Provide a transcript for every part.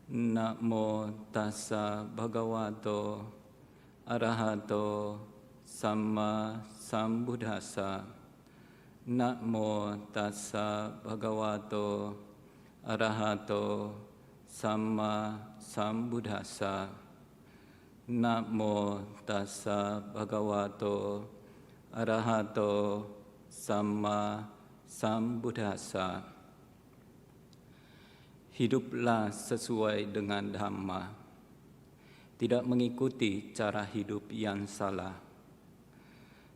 Namo tassa bhagavato arahato samma sambuddhassa. Namo tassa bhagavato arahato samma sambuddhassa. Namo tassa bhagavato arahato samma sambuddhassa. Hiduplah sesuai dengan Dhamma, tidak mengikuti cara hidup yang salah.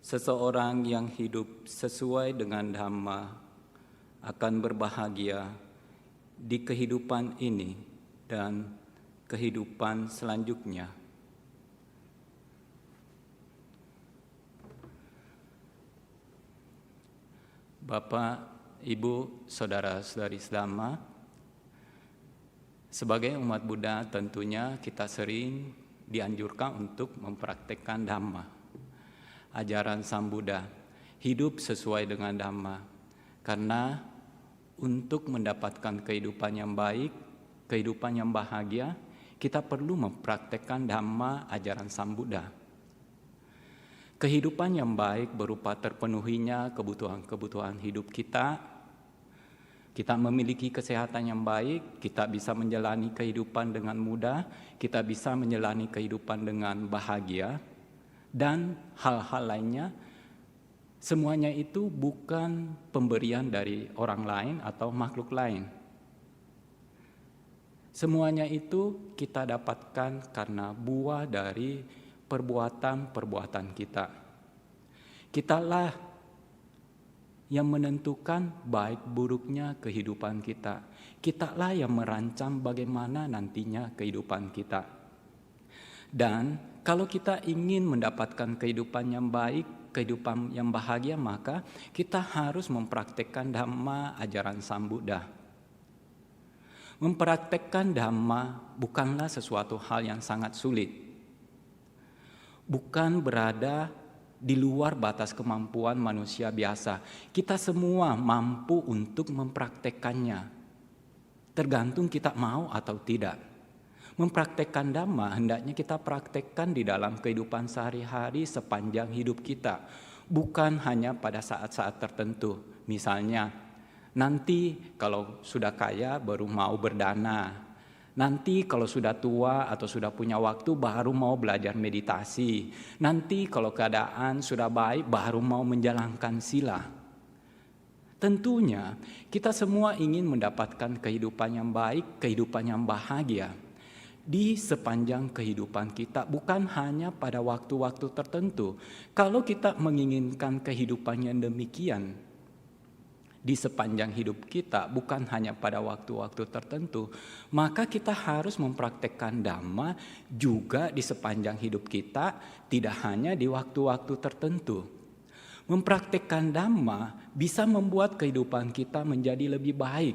Seseorang yang hidup sesuai dengan Dhamma akan berbahagia di kehidupan ini dan kehidupan selanjutnya. Bapak, Ibu, Saudara-saudari Dhamma, sebagai umat Buddha tentunya kita sering dianjurkan untuk mempraktekkan Dhamma. Ajaran Sang Buddha, hidup sesuai dengan Dhamma. Karena untuk mendapatkan kehidupan yang baik, kehidupan yang bahagia, kita perlu mempraktekkan Dhamma ajaran Sang Buddha. Kehidupan yang baik berupa terpenuhinya kebutuhan-kebutuhan hidup kita. Kita memiliki kesehatan yang baik, kita bisa menjalani kehidupan dengan mudah, kita bisa menjalani kehidupan dengan bahagia, dan hal-hal lainnya. Semuanya itu bukan pemberian dari orang lain atau makhluk lain. Semuanya itu kita dapatkan karena buah dari perbuatan-perbuatan kita. Kitalah yang menentukan baik buruknya kehidupan kita. Kitalah yang merancang bagaimana nantinya kehidupan kita. Dan kalau kita ingin mendapatkan kehidupan yang baik, kehidupan yang bahagia, maka kita harus mempraktekkan Dhamma ajaran Sang Buddha. Mempraktekkan Dhamma bukanlah sesuatu hal yang sangat sulit. Bukan berada di luar batas kemampuan manusia biasa. Kita semua mampu untuk mempraktekkannya. Tergantung kita mau atau tidak. Mempraktekkan Dhamma hendaknya kita praktekkan di dalam kehidupan sehari-hari sepanjang hidup kita. Bukan hanya pada saat-saat tertentu. Misalnya, nanti kalau sudah kaya baru mau berdana. Nanti kalau sudah tua atau sudah punya waktu baru mau belajar meditasi. Nanti kalau keadaan sudah baik baru mau menjalankan sila. Tentunya kita semua ingin mendapatkan kehidupan yang baik, kehidupan yang bahagia di sepanjang kehidupan kita, bukan hanya pada waktu-waktu tertentu. Kalau kita menginginkan kehidupan yang demikian di sepanjang hidup kita, bukan hanya pada waktu-waktu tertentu, maka kita harus mempraktekkan Dhamma juga di sepanjang hidup kita, tidak hanya di waktu-waktu tertentu. Mempraktekkan Dhamma bisa membuat kehidupan kita menjadi lebih baik.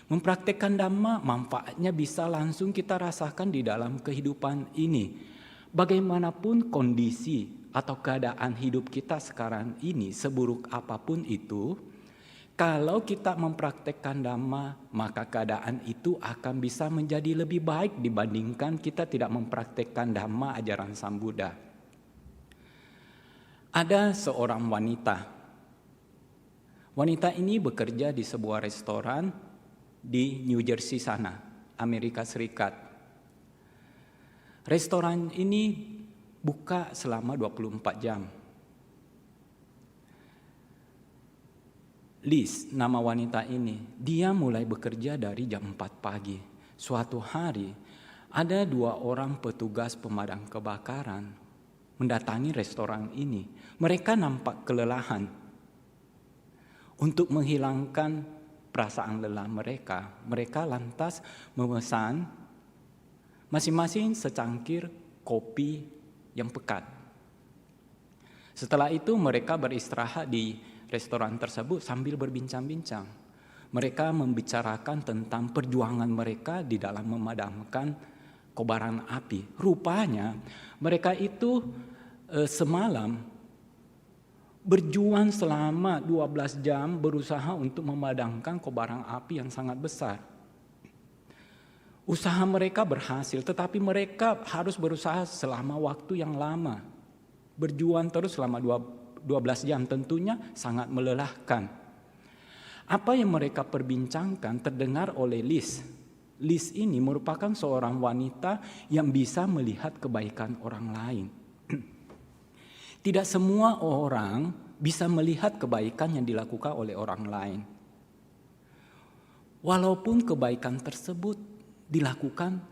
Mempraktekkan Dhamma manfaatnya bisa langsung kita rasakan di dalam kehidupan ini. Bagaimanapun kondisi atau keadaan hidup kita sekarang ini, seburuk apapun itu, kalau kita mempraktekkan Dhamma, maka keadaan itu akan bisa menjadi lebih baik dibandingkan kita tidak mempraktekkan Dhamma ajaran Sang Buddha. Ada seorang wanita. Wanita ini bekerja di sebuah restoran di New Jersey sana, Amerika Serikat. Restoran ini buka selama 24 jam. Liz, nama wanita ini, dia mulai bekerja dari jam 4 pagi. Suatu hari, ada 2 orang petugas pemadam kebakaran mendatangi restoran ini. Mereka nampak kelelahan. Untuk menghilangkan perasaan lelah mereka, mereka lantas memesan masing-masing secangkir kopi yang pekat. Setelah itu mereka beristirahat di restoran tersebut sambil berbincang-bincang. Mereka membicarakan tentang perjuangan mereka di dalam memadamkan kobaran api. Rupanya mereka itu semalam berjuang selama 12 jam berusaha untuk memadamkan kobaran api yang sangat besar. Usaha mereka berhasil, tetapi mereka harus berusaha selama waktu yang lama. Berjuang terus selama 12 jam tentunya sangat melelahkan. Apa yang mereka perbincangkan terdengar oleh Liz. Liz ini merupakan seorang wanita yang bisa melihat kebaikan orang lain. Tidak semua orang bisa melihat kebaikan yang dilakukan oleh orang lain. Walaupun kebaikan tersebut dilakukan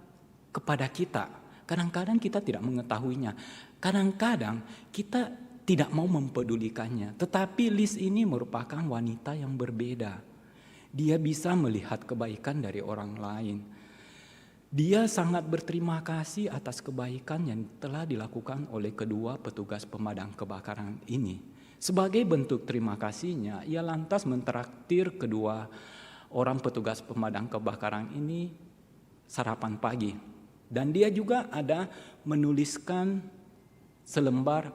kepada kita, kadang-kadang kita tidak mengetahuinya. Kadang-kadang kita tidak mau mempedulikannya. Tetapi Liz ini merupakan wanita yang berbeda. Dia bisa melihat kebaikan dari orang lain. Dia sangat berterima kasih atas kebaikan yang telah dilakukan oleh kedua petugas pemadam kebakaran ini. Sebagai bentuk terima kasihnya, ia lantas mentraktir kedua orang petugas pemadam kebakaran ini sarapan pagi. Dan dia juga ada menuliskan selembar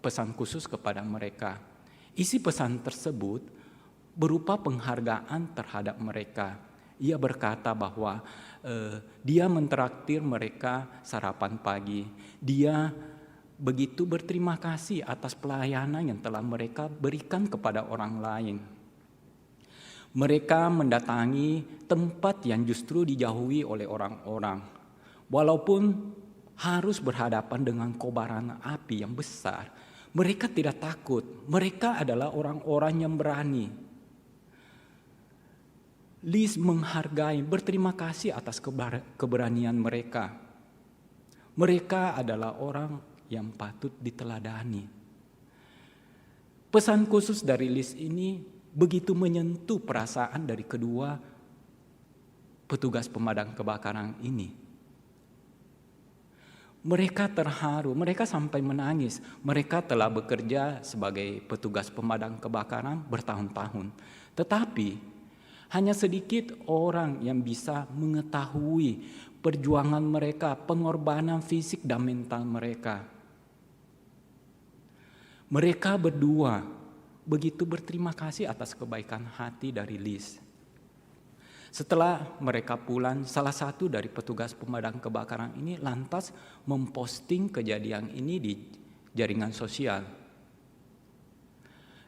pesan khusus kepada mereka. Isi pesan tersebut berupa penghargaan terhadap mereka. Ia berkata bahwa dia mentraktir mereka sarapan pagi. Dia begitu berterima kasih atas pelayanan yang telah mereka berikan kepada orang lain. Mereka mendatangi tempat yang justru dijauhi oleh orang-orang. Walaupun harus berhadapan dengan kobaran api yang besar, mereka tidak takut. Mereka adalah orang-orang yang berani. Liz menghargai, berterima kasih atas keberanian mereka. Mereka adalah orang yang patut diteladani. Pesan khusus dari Liz ini begitu menyentuh perasaan dari kedua petugas pemadam kebakaran ini. Mereka terharu, mereka sampai menangis. Mereka telah bekerja sebagai petugas pemadam kebakaran bertahun-tahun. Tetapi hanya sedikit orang yang bisa mengetahui perjuangan mereka, pengorbanan fisik dan mental mereka. Mereka berdua begitu berterima kasih atas kebaikan hati dari Liz. Setelah mereka pulang, salah satu dari petugas pemadam kebakaran ini lantas memposting kejadian ini di jaringan sosial.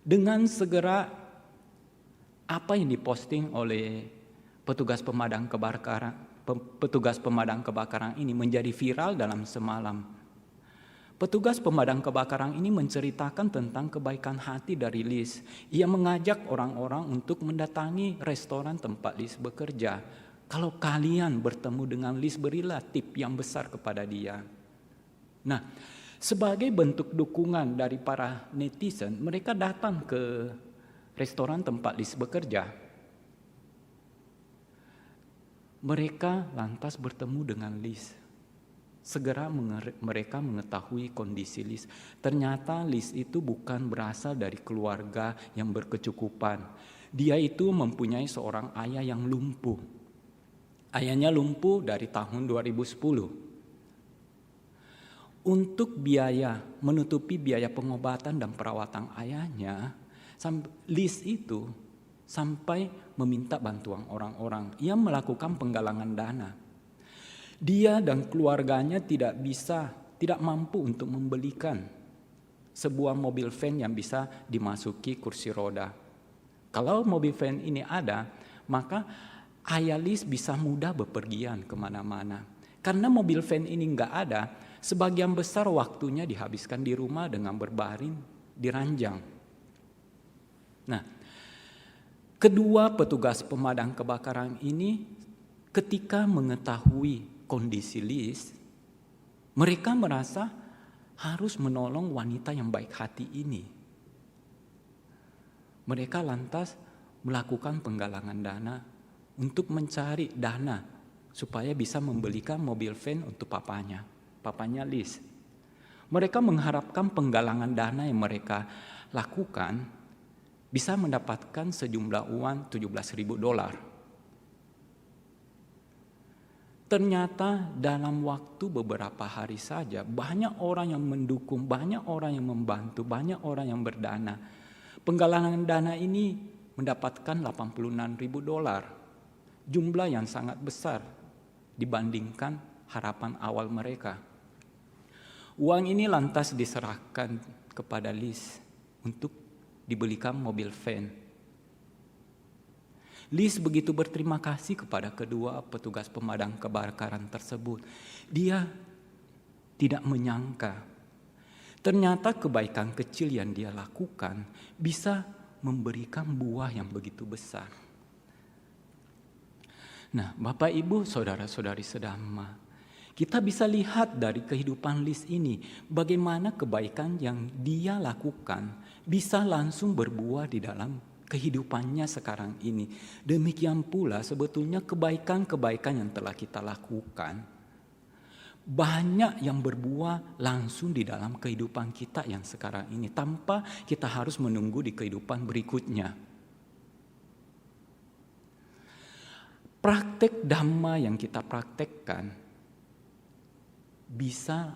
Dengan segera apa yang diposting oleh petugas pemadam kebakaran ini menjadi viral dalam semalam. Petugas pemadam kebakaran ini menceritakan tentang kebaikan hati dari Liz. Ia mengajak orang-orang untuk mendatangi restoran tempat Liz bekerja. Kalau kalian bertemu dengan Liz, berilah tip yang besar kepada dia. Nah, sebagai bentuk dukungan dari para netizen, mereka datang ke restoran tempat Liz bekerja. Mereka lantas bertemu dengan Liz. Segera mereka mengetahui kondisi Liz. Ternyata Liz itu bukan berasal dari keluarga yang berkecukupan. Dia itu mempunyai seorang ayah yang lumpuh. Ayahnya lumpuh dari tahun 2010. Untuk menutupi biaya pengobatan dan perawatan ayahnya, Liz itu sampai meminta bantuan orang-orang. Ia melakukan penggalangan dana. Dia dan keluarganya tidak mampu untuk membelikan sebuah mobil van yang bisa dimasuki kursi roda. Kalau mobil van ini ada, maka ayah Liz bisa mudah bepergian kemana-mana. Karena mobil van ini nggak ada, sebagian besar waktunya dihabiskan di rumah dengan berbaring di ranjang. Nah, kedua petugas pemadam kebakaran ini ketika mengetahui kondisi Liz, mereka merasa harus menolong wanita yang baik hati ini. Mereka lantas melakukan penggalangan dana untuk mencari dana supaya bisa membelikan mobil van untuk papanya Liz. Mereka mengharapkan penggalangan dana yang mereka lakukan bisa mendapatkan sejumlah uang $17.000. Ternyata dalam waktu beberapa hari saja banyak orang yang mendukung, banyak orang yang membantu, banyak orang yang berdana. Penggalangan dana ini mendapatkan $86.000, jumlah yang sangat besar dibandingkan harapan awal mereka. Uang ini lantas diserahkan kepada Lis untuk dibelikan mobil van. Lis begitu berterima kasih kepada kedua petugas pemadam kebakaran tersebut. Dia tidak menyangka ternyata kebaikan kecil yang dia lakukan bisa memberikan buah yang begitu besar. Nah, Bapak Ibu, saudara-saudari sedama, kita bisa lihat dari kehidupan Lis ini bagaimana kebaikan yang dia lakukan bisa langsung berbuah di dalam kehidupannya sekarang ini. Demikian pula sebetulnya kebaikan-kebaikan yang telah kita lakukan banyak yang berbuah langsung di dalam kehidupan kita yang sekarang ini tanpa kita harus menunggu di kehidupan berikutnya. Praktek dhamma yang kita praktekkan bisa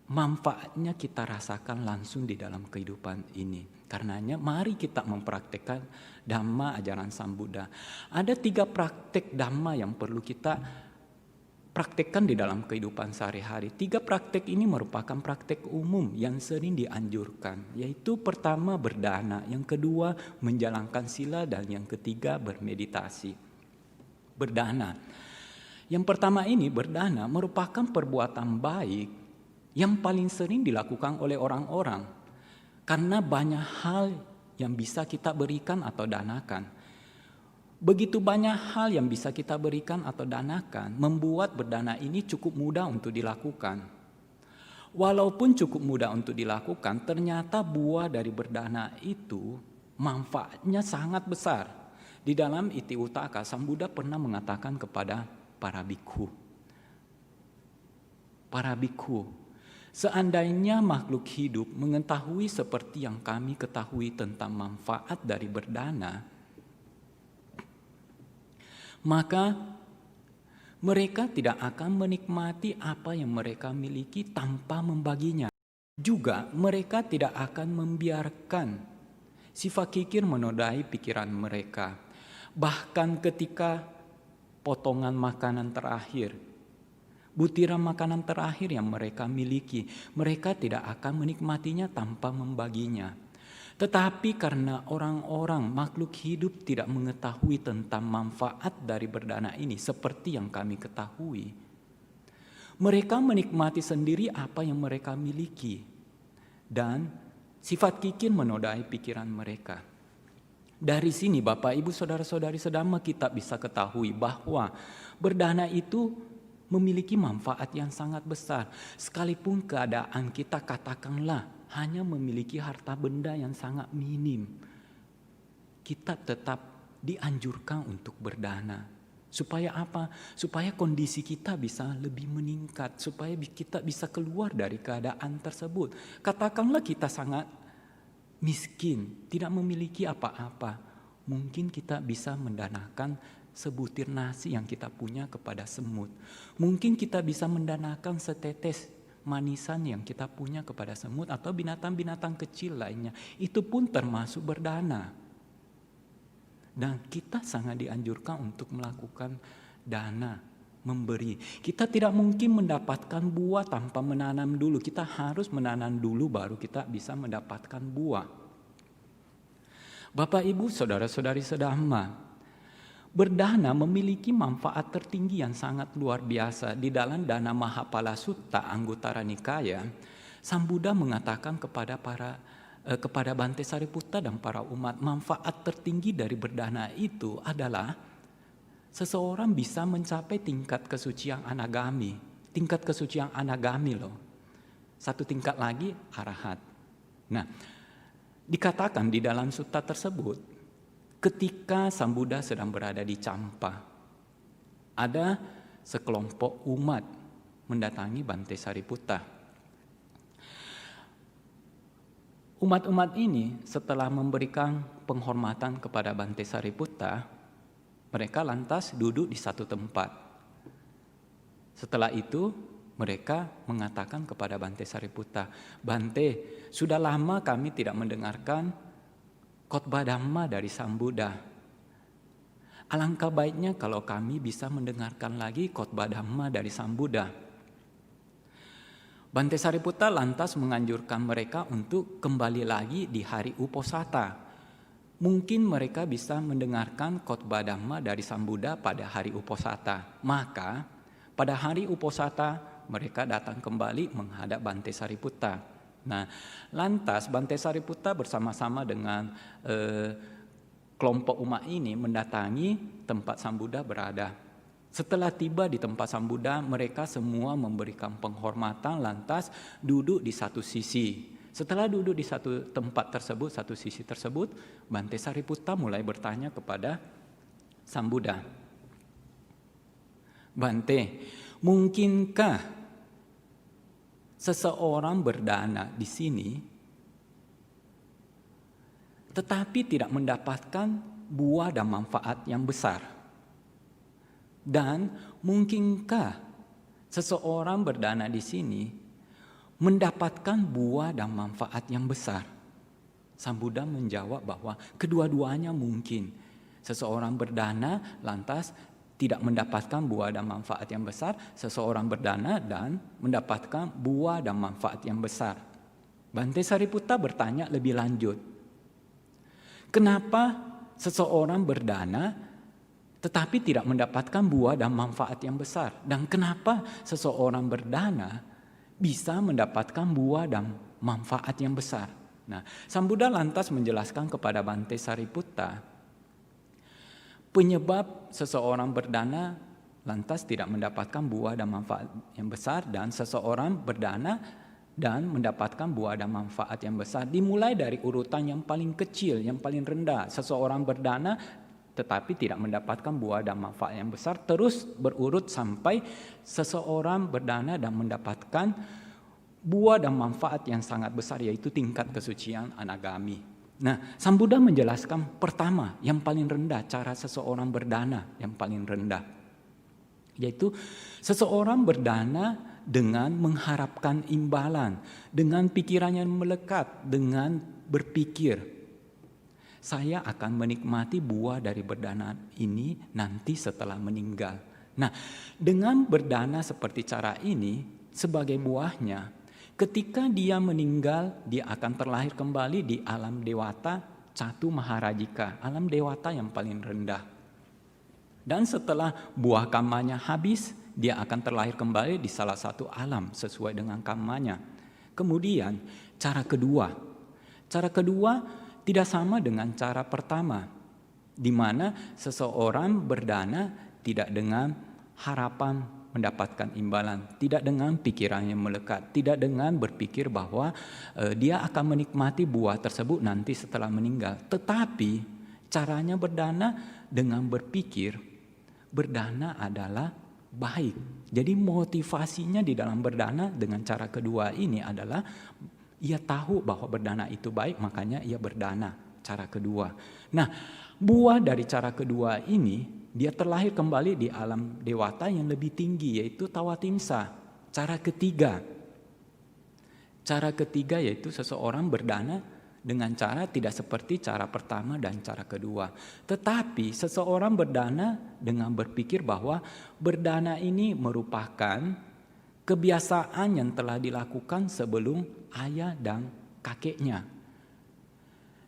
manfaatnya kita rasakan langsung di dalam kehidupan ini. Karenanya mari kita mempraktekkan dhamma ajaran Sang Buddha. Ada 3 praktek dhamma yang perlu kita praktekkan di dalam kehidupan sehari-hari. 3 praktek ini merupakan praktek umum yang sering dianjurkan. Yaitu pertama berdana, yang kedua menjalankan sila, dan yang ketiga bermeditasi. Berdana. Yang pertama ini berdana merupakan perbuatan baik yang paling sering dilakukan oleh orang-orang. Karena banyak hal yang bisa kita berikan atau danakan. Begitu banyak hal yang bisa kita berikan atau danakan, membuat berdana ini cukup mudah untuk dilakukan. Walaupun cukup mudah untuk dilakukan, ternyata buah dari berdana itu manfaatnya sangat besar. Di dalam Iti Uttaka, Sang Buddha pernah mengatakan kepada para bikhu, seandainya makhluk hidup mengetahui seperti yang kami ketahui tentang manfaat dari berdana, maka mereka tidak akan menikmati apa yang mereka miliki tanpa membaginya. Juga mereka tidak akan membiarkan sifat kikir menodai pikiran mereka. Bahkan ketika potongan makanan terakhir, butiran makanan terakhir yang mereka miliki, mereka tidak akan menikmatinya tanpa membaginya. Tetapi karena orang-orang makhluk hidup tidak mengetahui tentang manfaat dari berdana ini seperti yang kami ketahui, mereka menikmati sendiri apa yang mereka miliki, dan sifat kikir menodai pikiran mereka. Dari sini Bapak Ibu Saudara-saudari sedama kita bisa ketahui bahwa berdana itu memiliki manfaat yang sangat besar. Sekalipun keadaan kita katakanlah hanya memiliki harta benda yang sangat minim, kita tetap dianjurkan untuk berdana. Supaya apa? Supaya kondisi kita bisa lebih meningkat, supaya kita bisa keluar dari keadaan tersebut. Katakanlah kita sangat miskin, tidak memiliki apa-apa, mungkin kita bisa mendanakan sebutir nasi yang kita punya kepada semut. Mungkin kita bisa mendanakan setetes manisan yang kita punya kepada semut atau binatang-binatang kecil lainnya. Itu pun termasuk berdana. Dan kita sangat dianjurkan untuk melakukan dana, memberi. Kita tidak mungkin mendapatkan buah tanpa menanam dulu. Kita harus menanam dulu baru kita bisa mendapatkan buah. Bapak Ibu Saudara-saudari sedama, berdana memiliki manfaat tertinggi yang sangat luar biasa. Di dalam Dana Mahapala Sutta Anguttara Nikaya, Sang Buddha mengatakan kepada Bante Sariputta dan para umat, manfaat tertinggi dari berdana itu adalah seseorang bisa mencapai tingkat kesucian anagami. Tingkat kesucian anagami loh. Satu tingkat lagi arahat. Nah, dikatakan di dalam sutta tersebut, ketika Sang Buddha sedang berada di Campa, ada sekelompok umat mendatangi Bante Sariputta. Umat-umat ini setelah memberikan penghormatan kepada Bante Sariputta, mereka lantas duduk di satu tempat. Setelah itu mereka mengatakan kepada Bante Sariputta, "Bante, sudah lama kami tidak mendengarkan khotbah Dhamma dari Sang Buddha. Alangkah baiknya kalau kami bisa mendengarkan lagi khotbah Dhamma dari Sang Buddha. Bante Sariputta lantas menganjurkan mereka untuk kembali lagi di hari Uposatha. Mungkin mereka bisa mendengarkan khotbah Dhamma dari Sang Buddha pada hari Uposatha. Maka pada hari Uposatha mereka datang kembali menghadap Bante Sariputta. Nah, lantas Bante Sariputta bersama-sama dengan kelompok umat ini mendatangi tempat Sang Buddha berada. Setelah tiba di tempat Sang Buddha, mereka semua memberikan penghormatan lantas duduk di satu sisi. Setelah duduk di satu tempat tersebut, satu sisi tersebut, Bante Sariputta mulai bertanya kepada Sang Buddha. Bante, mungkinkah seseorang berdana di sini tetapi tidak mendapatkan buah dan manfaat yang besar? Dan mungkinkah seseorang berdana di sini mendapatkan buah dan manfaat yang besar? Sang Buddha menjawab bahwa kedua-duanya mungkin. Seseorang berdana lantas tidak mendapatkan buah dan manfaat yang besar, seseorang berdana dan mendapatkan buah dan manfaat yang besar. Bante Sariputta bertanya lebih lanjut. Kenapa seseorang berdana tetapi tidak mendapatkan buah dan manfaat yang besar? Dan kenapa seseorang berdana bisa mendapatkan buah dan manfaat yang besar? Nah, Sang Buddha lantas menjelaskan kepada Bante Sariputta, penyebab seseorang berdana lantas tidak mendapatkan buah dan manfaat yang besar dan seseorang berdana dan mendapatkan buah dan manfaat yang besar dimulai dari urutan yang paling kecil, yang paling rendah. Seseorang berdana tetapi tidak mendapatkan buah dan manfaat yang besar, terus berurut sampai seseorang berdana dan mendapatkan buah dan manfaat yang sangat besar, yaitu tingkat kesucian anagami. Nah, Sang Buddha menjelaskan pertama, yang paling rendah, cara seseorang berdana yang paling rendah, yaitu seseorang berdana dengan mengharapkan imbalan, dengan pikiran yang melekat, dengan berpikir, saya akan menikmati buah dari berdana ini nanti setelah meninggal. Nah, dengan berdana seperti cara ini, sebagai buahnya, ketika dia meninggal, dia akan terlahir kembali di alam dewata Catu Maharajika, alam dewata yang paling rendah. Dan setelah buah kamanya habis, dia akan terlahir kembali di salah satu alam sesuai dengan kamanya. Kemudian cara kedua tidak sama dengan cara pertama, di mana seseorang berdana tidak dengan harapan mendapatkan imbalan, tidak dengan pikiran yang melekat, tidak dengan berpikir bahwa dia akan menikmati buah tersebut nanti setelah meninggal. Tetapi caranya berdana dengan berpikir, berdana adalah baik. Jadi motivasinya di dalam berdana dengan cara kedua ini adalah ia tahu bahwa berdana itu baik, makanya ia berdana. Cara kedua. Nah, buah dari cara kedua ini, dia terlahir kembali di alam dewata yang lebih tinggi, yaitu Tawatimsa. Cara ketiga yaitu seseorang berdana dengan cara tidak seperti cara pertama dan cara kedua. Tetapi seseorang berdana dengan berpikir bahwa berdana ini merupakan kebiasaan yang telah dilakukan sebelum ayah dan kakeknya.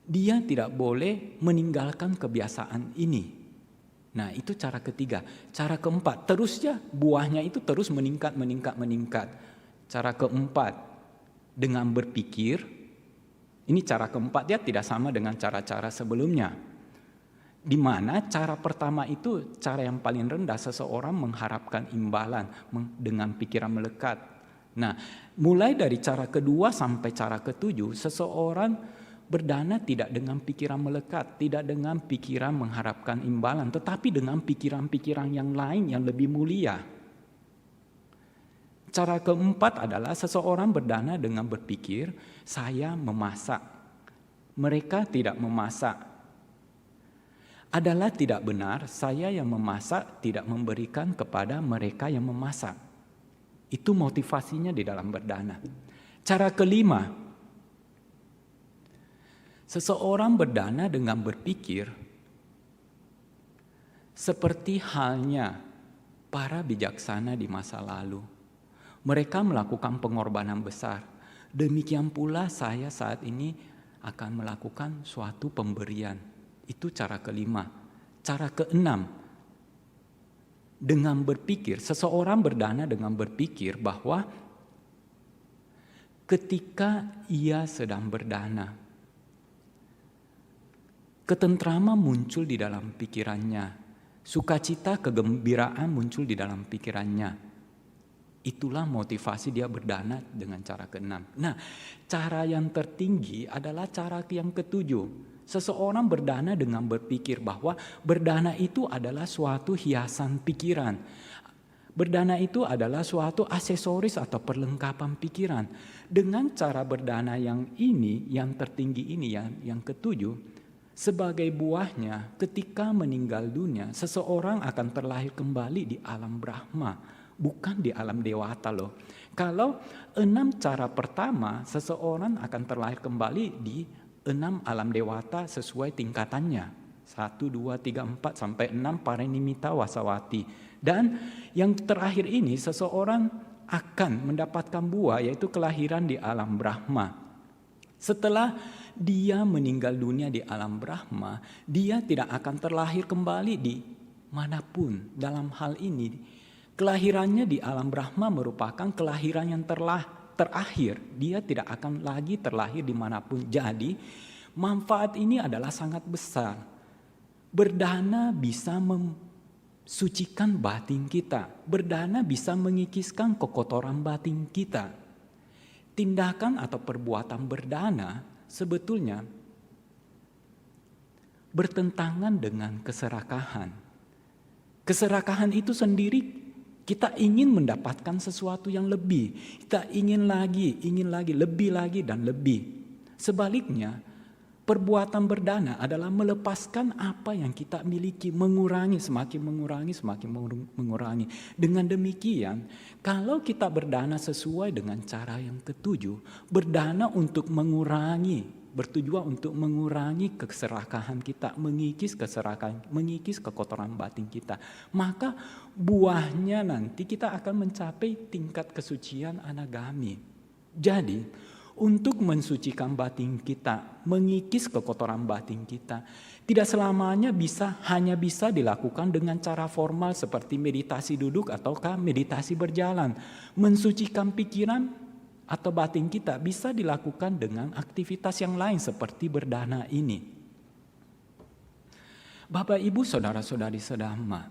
Dia tidak boleh meninggalkan kebiasaan ini. Nah, itu cara ketiga. Cara keempat, terusnya buahnya itu terus meningkat. Cara keempat, dengan berpikir. Ini cara keempat, dia tidak sama dengan cara-cara sebelumnya. Di mana cara pertama itu cara yang paling rendah, seseorang mengharapkan imbalan dengan pikiran melekat. Nah, mulai dari cara kedua sampai cara ketujuh, seseorang berdana tidak dengan pikiran melekat, tidak dengan pikiran mengharapkan imbalan, tetapi dengan pikiran-pikiran yang lain yang lebih mulia. Cara keempat adalah seseorang berdana dengan berpikir, saya memasak. Mereka tidak memasak. Adalah tidak benar, saya yang memasak tidak memberikan kepada mereka yang memasak. Itu motivasinya di dalam berdana. Cara kelima, seseorang berdana dengan berpikir, Seperti halnya para bijaksana di masa lalu. Mereka melakukan pengorbanan besar. Demikian pula saya saat ini akan melakukan suatu pemberian. Itu cara kelima. Cara keenam, dengan berpikir, seseorang berdana dengan berpikir bahwa ketika ia sedang berdana, ketentraman muncul di dalam pikirannya. Sukacita, kegembiraan muncul di dalam pikirannya. Itulah motivasi dia berdana dengan cara keenam. Nah, cara yang tertinggi adalah cara yang ketujuh. Seseorang berdana dengan berpikir bahwa berdana itu adalah suatu hiasan pikiran. Berdana itu adalah suatu aksesoris atau perlengkapan pikiran. Dengan cara berdana yang ini, yang tertinggi ini, yang ketujuh, sebagai buahnya ketika meninggal dunia, seseorang akan terlahir kembali di alam Brahma, bukan di alam dewata loh. Kalau 6 cara pertama, seseorang akan terlahir kembali di 6 alam dewata sesuai tingkatannya. 1, 2, 3, 4, sampai 6 parinimita wasawati. Dan yang terakhir ini seseorang akan mendapatkan buah, yaitu kelahiran di alam Brahma. Setelah dia meninggal dunia di alam Brahma, dia tidak akan terlahir kembali di manapun. Dalam hal ini, kelahirannya di alam Brahma merupakan kelahiran yang terakhir. Dia tidak akan lagi terlahir dimanapun. Jadi manfaat ini adalah sangat besar. Berdana bisa mensucikan batin kita. Berdana bisa mengikiskan kekotoran batin kita. Tindakan atau perbuatan berdana sebetulnya bertentangan dengan keserakahan. Keserakahan itu sendiri, kita ingin mendapatkan sesuatu yang lebih. Kita ingin lagi, lebih lagi dan lebih. Sebaliknya, perbuatan berdana adalah melepaskan apa yang kita miliki, semakin mengurangi. Dengan demikian, kalau kita berdana sesuai dengan cara yang ketujuh, berdana untuk bertujuan untuk mengurangi keserakahan kita, mengikis kekotoran batin kita. Maka buahnya nanti kita akan mencapai tingkat kesucian anagami. Jadi, untuk mensucikan batin kita, mengikis kekotoran batin kita, tidak selamanya hanya bisa dilakukan dengan cara formal seperti meditasi duduk ataukah meditasi berjalan. Mensucikan pikiran atau batin kita bisa dilakukan dengan aktivitas yang lain seperti berdana ini. Bapak, Ibu, saudara-saudari sedama,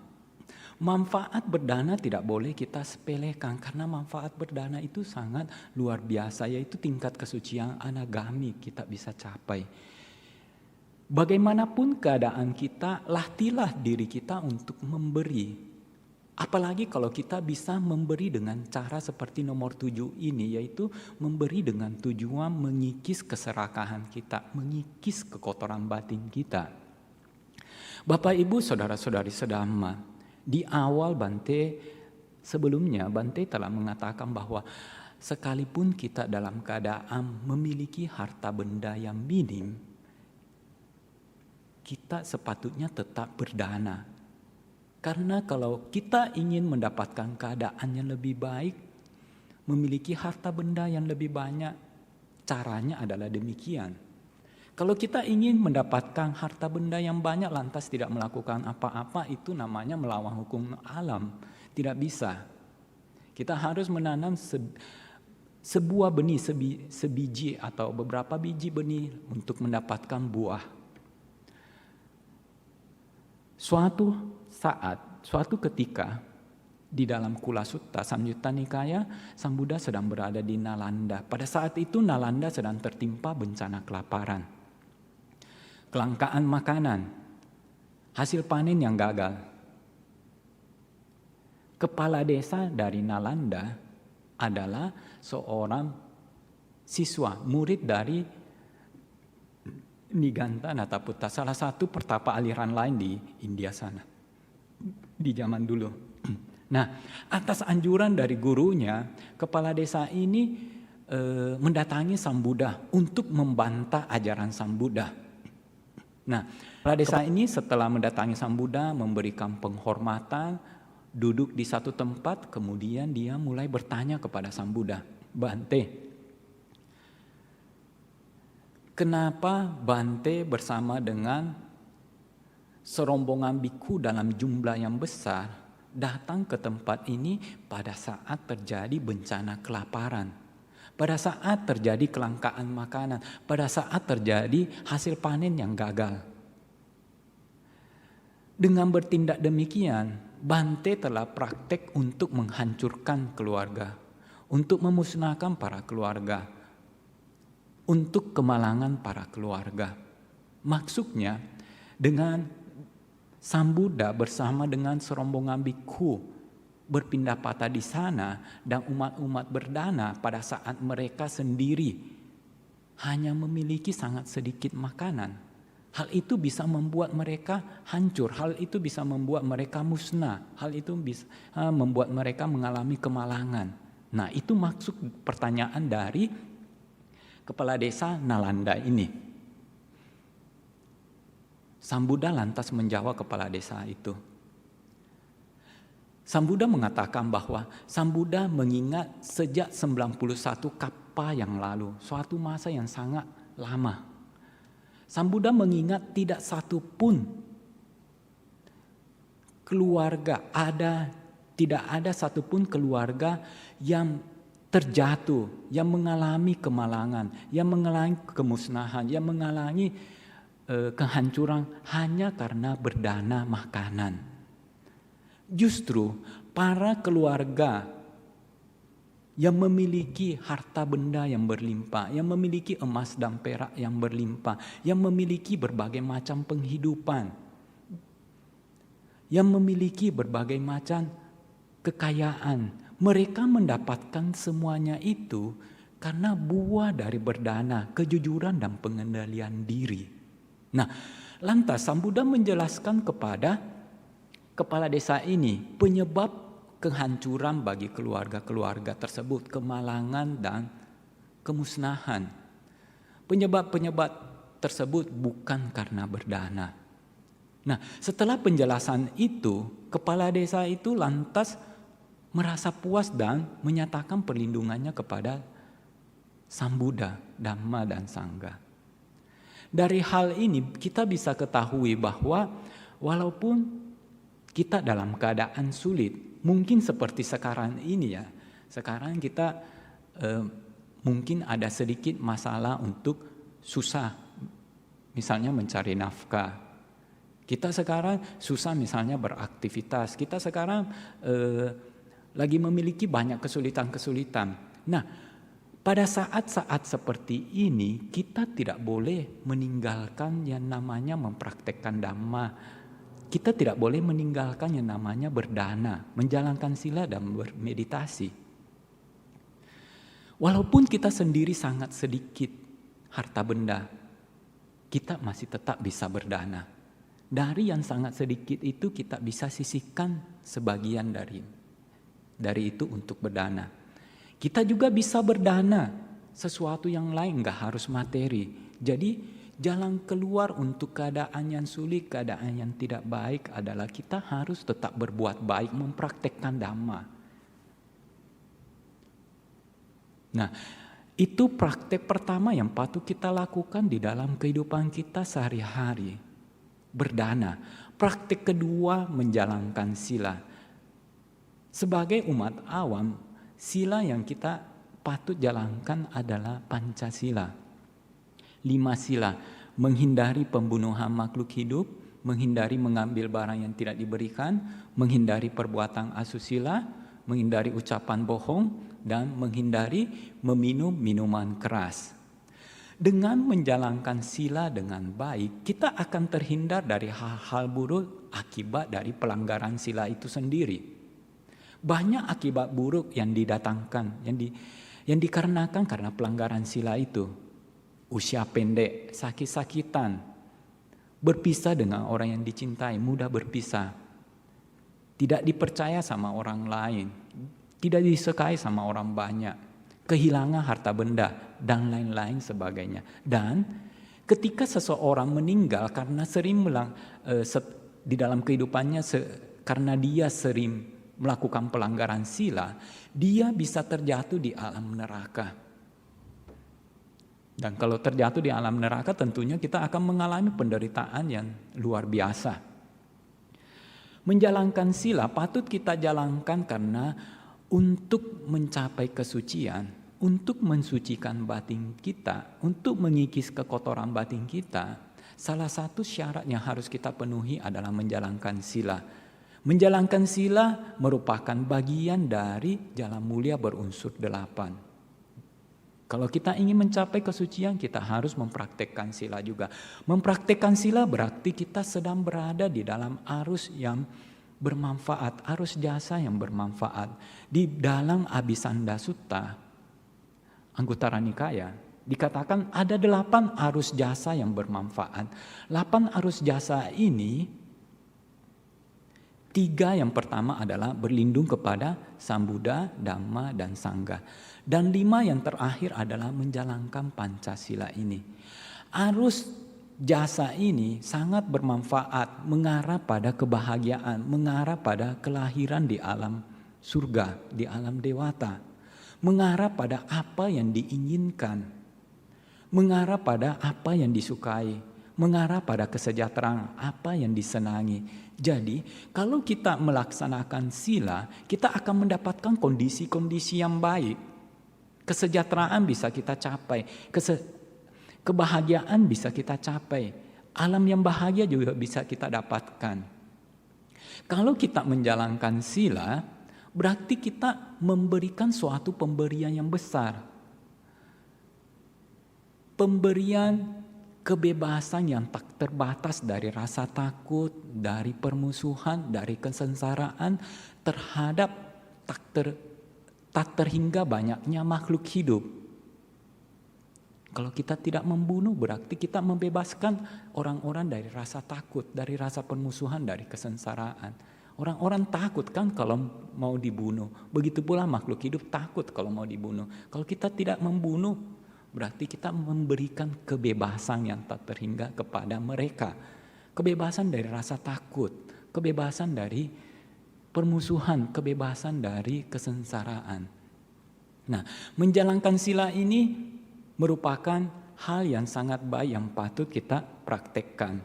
manfaat berdana tidak boleh kita sepelekan karena manfaat berdana itu sangat luar biasa, yaitu tingkat kesucian anagami kita bisa capai. Bagaimanapun keadaan kita, latihlah diri kita untuk memberi. Apalagi kalau kita bisa memberi dengan cara seperti nomor 7 ini, yaitu memberi dengan tujuan mengikis keserakahan kita, mengikis kekotoran batin kita. Bapak, Ibu, saudara-saudari sedama, di awal sebelumnya Bante telah mengatakan bahwa sekalipun kita dalam keadaan memiliki harta benda yang minim, kita sepatutnya tetap berdana. Karena kalau kita ingin mendapatkan keadaan yang lebih baik, memiliki harta benda yang lebih banyak, caranya adalah demikian. Kalau kita ingin mendapatkan harta benda yang banyak lantas tidak melakukan apa-apa, itu namanya melawan hukum alam. Tidak bisa. Kita harus menanam sebuah benih, sebiji atau beberapa biji benih untuk mendapatkan buah. Suatu ketika di dalam Kula Sutta Samyutta Nikaya, Sang Buddha sedang berada di Nalanda. Pada saat itu Nalanda sedang tertimpa bencana kelaparan, kelangkaan makanan, hasil panen yang gagal. Kepala desa dari Nalanda adalah seorang siswa, murid dari Niganta Nataputta, salah satu pertapa aliran lain di India sana di zaman dulu. Nah, atas anjuran dari gurunya, kepala desa ini mendatangi Sang Buddha untuk membantah ajaran Sang Buddha. Nah, Kepala desa ini setelah mendatangi Sang Buddha, memberikan penghormatan, duduk di satu tempat, kemudian dia mulai bertanya kepada Sang Buddha, "Bante, kenapa Bante bersama dengan serombongan biku dalam jumlah yang besar datang ke tempat ini pada saat terjadi bencana kelaparan, pada saat terjadi kelangkaan makanan, pada saat terjadi hasil panen yang gagal?" Dengan bertindak demikian, Bante telah praktek untuk menghancurkan keluarga, untuk memusnahkan para keluarga, untuk kemalangan para keluarga. Maksudnya, dengan Sang Buddha bersama dengan serombongan bikhu berpindah patah di sana, dan umat-umat berdana pada saat mereka sendiri hanya memiliki sangat sedikit makanan, hal itu bisa membuat mereka hancur, hal itu bisa membuat mereka musnah, hal itu bisa membuat mereka mengalami kemalangan. Nah, itu maksud pertanyaan dari kepala desa Nalanda ini. Sang Buddha lantas menjawab kepala desa itu. Sang Buddha mengatakan bahwa Sang Buddha mengingat sejak 91 kappa yang lalu, suatu masa yang sangat lama. Sang Buddha mengingat tidak satu pun keluarga tidak ada satupun keluarga yang terjatuh, yang mengalami kemalangan, yang mengalami kemusnahan, yang mengalami kehancuran hanya karena berdana makanan. Justru para keluarga yang memiliki harta benda yang berlimpah, yang memiliki emas dan perak yang berlimpah, yang memiliki berbagai macam penghidupan, yang memiliki berbagai macam kekayaan, mereka mendapatkan semuanya itu karena buah dari berdana, kejujuran dan pengendalian diri. Nah, lantas Sang Buddha menjelaskan kepada kepala desa ini penyebab kehancuran bagi keluarga-keluarga tersebut, kemalangan dan kemusnahan. Penyebab-penyebab tersebut bukan karena berdana. Nah, setelah penjelasan itu, kepala desa itu lantas merasa puas dan menyatakan perlindungannya kepada Sang Buddha, Dhamma dan Sangha. Dari hal ini kita bisa ketahui bahwa walaupun kita dalam keadaan sulit, mungkin seperti sekarang ini ya, sekarang kita mungkin ada sedikit masalah untuk susah, misalnya mencari nafkah. Kita sekarang susah misalnya beraktivitas, kita sekarang lagi memiliki banyak kesulitan-kesulitan. Nah, pada saat-saat seperti ini kita tidak boleh meninggalkan yang namanya mempraktekkan Dhamma. Kita tidak boleh meninggalkan yang namanya berdana, menjalankan sila dan bermeditasi. Walaupun kita sendiri sangat sedikit harta benda, kita masih tetap bisa berdana. Dari yang sangat sedikit itu kita bisa sisihkan sebagian dari itu untuk berdana. Kita juga bisa berdana sesuatu yang lain, gak harus materi. Jadi jalan keluar untuk keadaan yang sulit, keadaan yang tidak baik adalah kita harus tetap berbuat baik, mempraktekkan Dhamma. Nah, itu praktek pertama yang patut kita lakukan di dalam kehidupan kita sehari-hari. Berdana. Praktek kedua, menjalankan sila. Sebagai umat awam, sila yang kita patut jalankan adalah Pancasila. 5 sila, menghindari pembunuhan makhluk hidup, menghindari mengambil barang yang tidak diberikan, menghindari perbuatan asusila, menghindari ucapan bohong, dan menghindari meminum minuman keras. Dengan menjalankan sila dengan baik, kita akan terhindar dari hal-hal buruk akibat dari pelanggaran sila itu sendiri. Banyak akibat buruk yang didatangkan, yang dikarenakan karena pelanggaran sila itu. Usia pendek, sakit-sakitan, berpisah dengan orang yang dicintai, mudah berpisah, tidak dipercaya sama orang lain, tidak disukai sama orang banyak, kehilangan harta benda, dan lain-lain sebagainya. Dan ketika seseorang meninggal karena sering di dalam kehidupannya karena dia sering melakukan pelanggaran sila, dia bisa terjatuh di alam neraka. Dan kalau terjatuh di alam neraka tentunya kita akan mengalami penderitaan yang luar biasa. Menjalankan sila patut kita jalankan karena untuk mencapai kesucian, untuk mensucikan batin kita, untuk mengikis kekotoran batin kita, salah satu syarat yang harus kita penuhi adalah menjalankan sila. Menjalankan sila merupakan bagian dari jalan mulia berunsur 8. Kalau kita ingin mencapai kesucian, kita harus mempraktekkan sila juga. Mempraktekkan sila berarti kita sedang berada di dalam arus yang bermanfaat, arus jasa yang bermanfaat. Di dalam Abhisanda Sutta, Anguttara Nikaya, dikatakan ada 8 arus jasa yang bermanfaat. 8 arus jasa ini, 3 yang pertama adalah berlindung kepada Sang Buddha, Dhamma, dan Sangha. Dan 5 yang terakhir adalah menjalankan Pancasila ini. Arus jasa ini sangat bermanfaat, mengarah pada kebahagiaan, mengarah pada kelahiran di alam surga, di alam dewata. Mengarah pada apa yang diinginkan, mengarah pada apa yang disukai, mengarah pada kesejahteraan, apa yang disenangi. Jadi, kalau kita melaksanakan sila, kita akan mendapatkan kondisi-kondisi yang baik. Kesejahteraan bisa kita capai, kebahagiaan bisa kita capai, alam yang bahagia juga bisa kita dapatkan. Kalau kita menjalankan sila, berarti kita memberikan suatu pemberian yang besar. Pemberian kebebasan yang tak terbatas dari rasa takut, dari permusuhan, dari kesengsaraan terhadap tak terhingga banyaknya makhluk hidup. Kalau kita tidak membunuh berarti kita membebaskan orang-orang dari rasa takut, dari rasa permusuhan, dari kesengsaraan. Orang-orang takut kan kalau mau dibunuh. Begitu pula makhluk hidup takut kalau mau dibunuh. Kalau kita tidak membunuh, berarti kita memberikan kebebasan yang tak terhingga kepada mereka. Kebebasan dari rasa takut, kebebasan dari permusuhan, kebebasan dari kesengsaraan. Nah, menjalankan sila ini merupakan hal yang sangat baik yang patut kita praktekkan.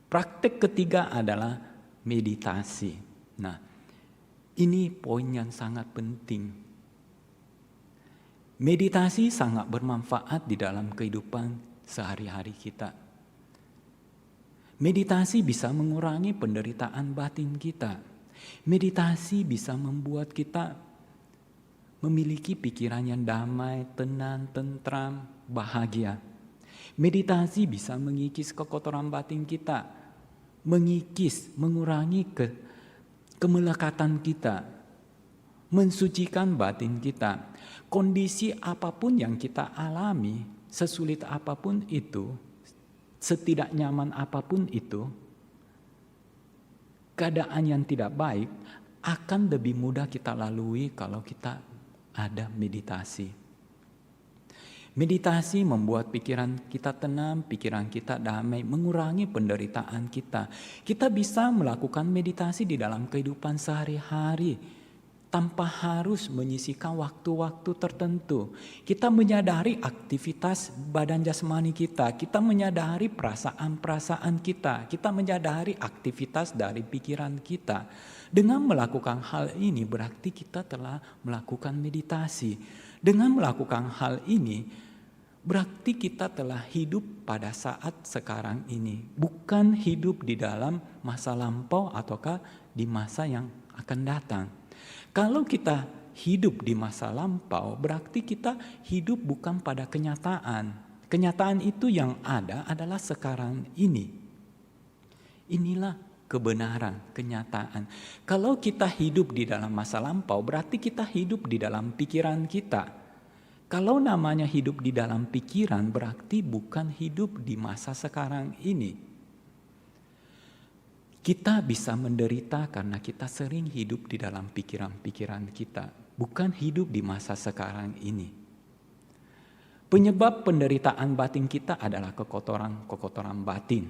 Praktek ketiga adalah meditasi. Nah, ini poin yang sangat penting. Meditasi sangat bermanfaat di dalam kehidupan sehari-hari kita. Meditasi bisa mengurangi penderitaan batin kita. Meditasi bisa membuat kita memiliki pikiran yang damai, tenang, tentram, bahagia. Meditasi bisa mengikis kekotoran batin kita, mengurangi kemelekatan kita, mensucikan batin kita. Kondisi apapun yang kita alami, sesulit apapun itu, setidak nyaman apapun itu, keadaan yang tidak baik akan lebih mudah kita lalui kalau kita ada meditasi. Meditasi membuat pikiran kita tenang, pikiran kita damai, mengurangi penderitaan kita. Kita bisa melakukan meditasi di dalam kehidupan sehari-hari tanpa harus menyisihkan waktu-waktu tertentu. Kita menyadari aktivitas badan jasmani kita, kita menyadari perasaan-perasaan kita menyadari aktivitas dari pikiran kita. Dengan melakukan hal ini berarti kita telah melakukan meditasi. Dengan melakukan hal ini berarti kita telah hidup pada saat sekarang ini, bukan hidup di dalam masa lampau ataukah di masa yang akan datang. Kalau kita hidup di masa lampau, berarti kita hidup bukan pada kenyataan. Kenyataan itu yang ada adalah sekarang ini. Inilah kebenaran, kenyataan. Kalau kita hidup di dalam masa lampau, berarti kita hidup di dalam pikiran kita. Kalau namanya hidup di dalam pikiran, berarti bukan hidup di masa sekarang ini. Kita bisa menderita karena kita sering hidup di dalam pikiran-pikiran kita, bukan hidup di masa sekarang ini. Penyebab penderitaan batin kita adalah kekotoran batin.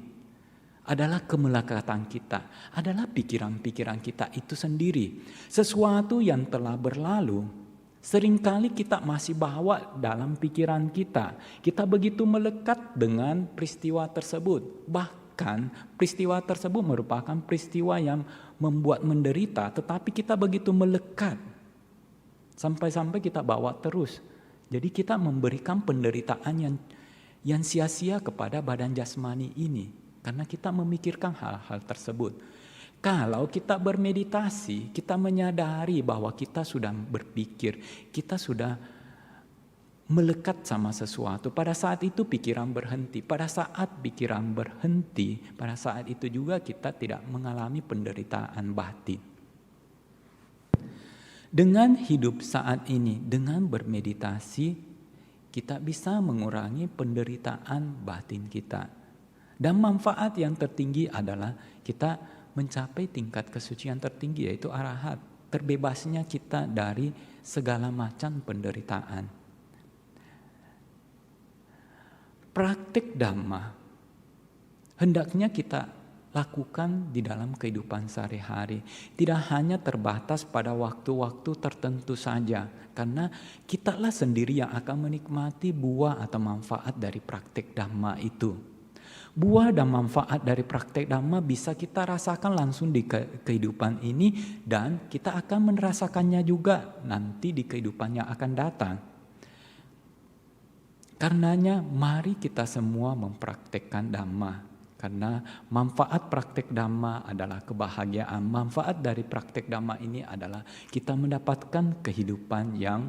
Adalah kemelekatan kita, adalah pikiran-pikiran kita itu sendiri. Sesuatu yang telah berlalu, seringkali kita masih bawa dalam pikiran kita. Kita begitu melekat dengan peristiwa tersebut. Bahkan peristiwa tersebut merupakan peristiwa yang membuat menderita, tetapi kita begitu melekat. Sampai-sampai kita bawa terus. Jadi kita memberikan penderitaan yang sia-sia kepada badan jasmani ini. Karena kita memikirkan hal-hal tersebut. Kalau kita bermeditasi, kita menyadari bahwa kita sudah berpikir, kita sudah melekat sama sesuatu. Pada saat itu pikiran berhenti. Pada saat pikiran berhenti, pada saat itu juga kita tidak mengalami penderitaan batin. Dengan hidup saat ini, dengan bermeditasi, kita bisa mengurangi penderitaan batin kita. Dan manfaat yang tertinggi adalah kita mencapai tingkat kesucian tertinggi, yaitu arahat. Terbebasnya kita dari segala macam penderitaan. Praktik Dhamma hendaknya kita lakukan di dalam kehidupan sehari-hari. Tidak hanya terbatas pada waktu-waktu tertentu saja. Karena kitalah sendiri yang akan menikmati buah atau manfaat dari praktik Dhamma itu. Buah dan manfaat dari praktik Dhamma bisa kita rasakan langsung di kehidupan ini. Dan kita akan merasakannya juga nanti di kehidupan yang akan datang. Karenanya mari kita semua mempraktikkan Dhamma. Karena manfaat praktik Dhamma adalah kebahagiaan. Manfaat dari praktik Dhamma ini adalah kita mendapatkan kehidupan yang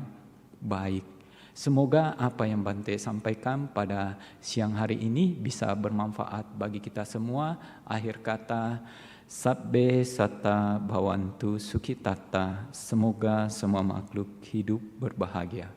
baik. Semoga apa yang Bante sampaikan pada siang hari ini bisa bermanfaat bagi kita semua. Akhir kata, Sabbe Satta Bhavantu Sukhitata. Semoga semua makhluk hidup berbahagia.